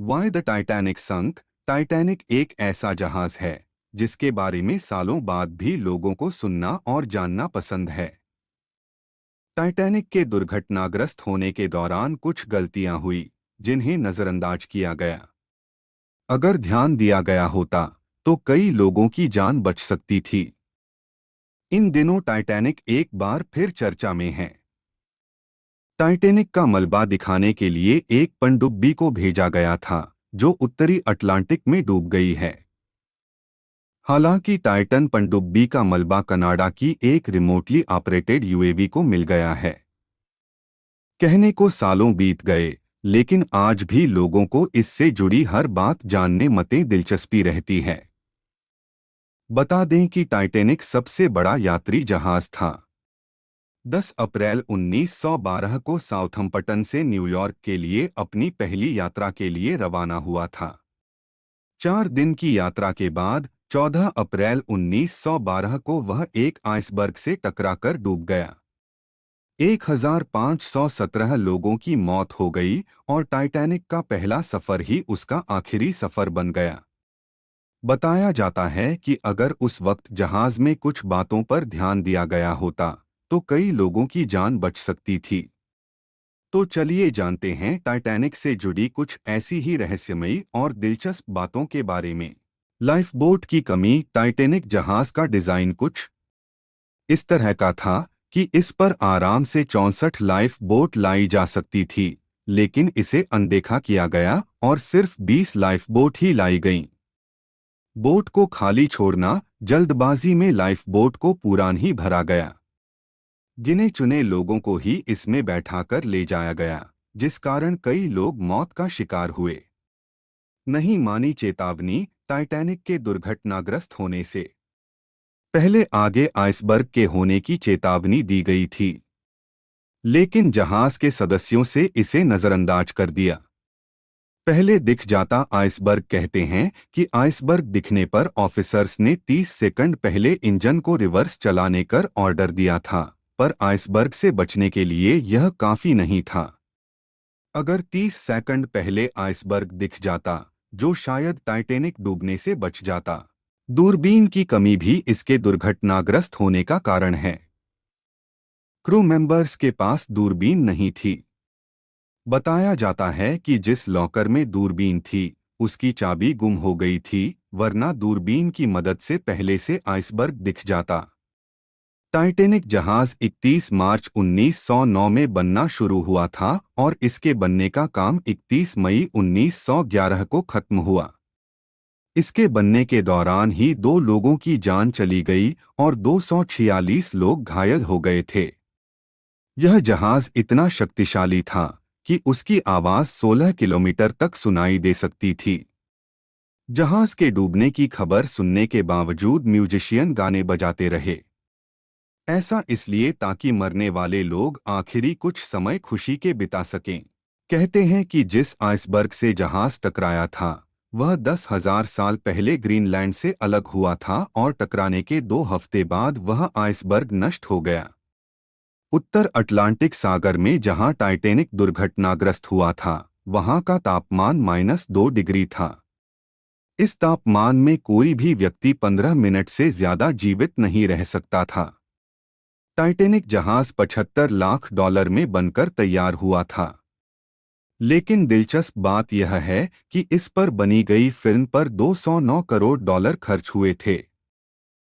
Why the Titanic sunk. Titanic एक ऐसा जहाज है जिसके बारे में सालों बाद भी लोगों को सुनना और जानना पसंद है। टाइटैनिक के दुर्घटनाग्रस्त होने के दौरान कुछ गलतियां हुई जिन्हें नजरअंदाज किया गया। अगर ध्यान दिया गया होता तो कई लोगों की जान बच सकती थी। इन दिनों टाइटैनिक एक बार फिर चर्चा में है। टाइटैनिक का मलबा दिखाने के लिए एक पनडुब्बी को भेजा गया था जो उत्तरी अटलांटिक में डूब गई है। हालांकि टाइटन पनडुब्बी का मलबा कनाडा की एक रिमोटली ऑपरेटेड यूएवी को मिल गया है। कहने को सालों बीत गए, लेकिन आज भी लोगों को इससे जुड़ी हर बात जानने में दिलचस्पी रहती है। बता दें कि टाइटैनिक सबसे बड़ा यात्री जहाज था। 10 अप्रैल 1912 को साउथम्पटन से न्यूयॉर्क के लिए अपनी पहली यात्रा के लिए रवाना हुआ था। 4 दिन की यात्रा के बाद 14 अप्रैल 1912 को वह एक आइसबर्ग से टकराकर डूब गया। 1517 लोगों की मौत हो गई और टाइटैनिक का पहला सफर ही उसका आखिरी सफर बन गया। बताया जाता है कि अगर उस वक्त जहाज में कुछ बातों पर ध्यान दिया गया होता तो कई लोगों की जान बच सकती थी। तो चलिए जानते हैं टाइटैनिक से जुड़ी कुछ ऐसी ही रहस्यमयी और दिलचस्प बातों के बारे में। लाइफ बोट की कमी। टाइटैनिक जहाज का डिजाइन कुछ इस तरह का था कि इस पर आराम से 64 लाइफ बोट लाई जा सकती थी, लेकिन इसे अनदेखा किया गया और सिर्फ 20 लाइफ बोट ही लाई गईं। बोट को खाली छोड़ना। जल्दबाजी में लाइफ बोट को पूरा नहीं भरा गया। गिने चुने लोगों को ही इसमें बैठाकर ले जाया गया, जिस कारण कई लोग मौत का शिकार हुए। नहीं मानी चेतावनी। टाइटैनिक के दुर्घटनाग्रस्त होने से पहले आगे आइसबर्ग के होने की चेतावनी दी गई थी, लेकिन जहाज के सदस्यों से इसे नजरअंदाज कर दिया। पहले दिख जाता आइसबर्ग। कहते हैं कि आइसबर्ग दिखने पर ऑफिसर्स ने 30 सेकंड पहले इंजन को रिवर्स चलाने कर ऑर्डर दिया था, पर आइसबर्ग से बचने के लिए यह काफी नहीं था। अगर 30 सेकंड पहले आइसबर्ग दिख जाता, जो शायद टाइटैनिक डूबने से बच जाता। दूरबीन की कमी भी इसके दुर्घटनाग्रस्त होने का कारण है। क्रू मेंबर्स के पास दूरबीन नहीं थी। बताया जाता है कि जिस लॉकर में दूरबीन थी उसकी चाबी गुम हो गई थी, वरना दूरबीन की मदद से पहले से आइसबर्ग दिख जाता। टाइटैनिक जहाज 31 मार्च 1909 में बनना शुरू हुआ था और इसके बनने का काम 31 मई 1911 को खत्म हुआ। इसके बनने के दौरान ही 2 लोगों की जान चली गई और 246 लोग घायल हो गए थे। यह जहाज इतना शक्तिशाली था कि उसकी आवाज 16 किलोमीटर तक सुनाई दे सकती थी। जहाज के डूबने की खबर सुनने के बावजूद म्यूजिशियन गाने बजाते रहे। ऐसा इसलिए ताकि मरने वाले लोग आखिरी कुछ समय खुशी के बिता सकें। कहते हैं कि जिस आइसबर्ग से जहाज टकराया था वह 10,000 साल पहले ग्रीनलैंड से अलग हुआ था और टकराने के 2 हफ्ते बाद वह आइसबर्ग नष्ट हो गया। उत्तर अटलांटिक सागर में जहां टाइटैनिक दुर्घटनाग्रस्त हुआ था वहां का तापमान -2 डिग्री था। इस तापमान में कोई भी व्यक्ति 15 मिनट से ज्यादा जीवित नहीं रह सकता था। टाइटैनिक जहाज $75 लाख में बनकर तैयार हुआ था। लेकिन दिलचस्प बात यह है कि इस पर बनी गई फिल्म पर $209 करोड़ खर्च हुए थे।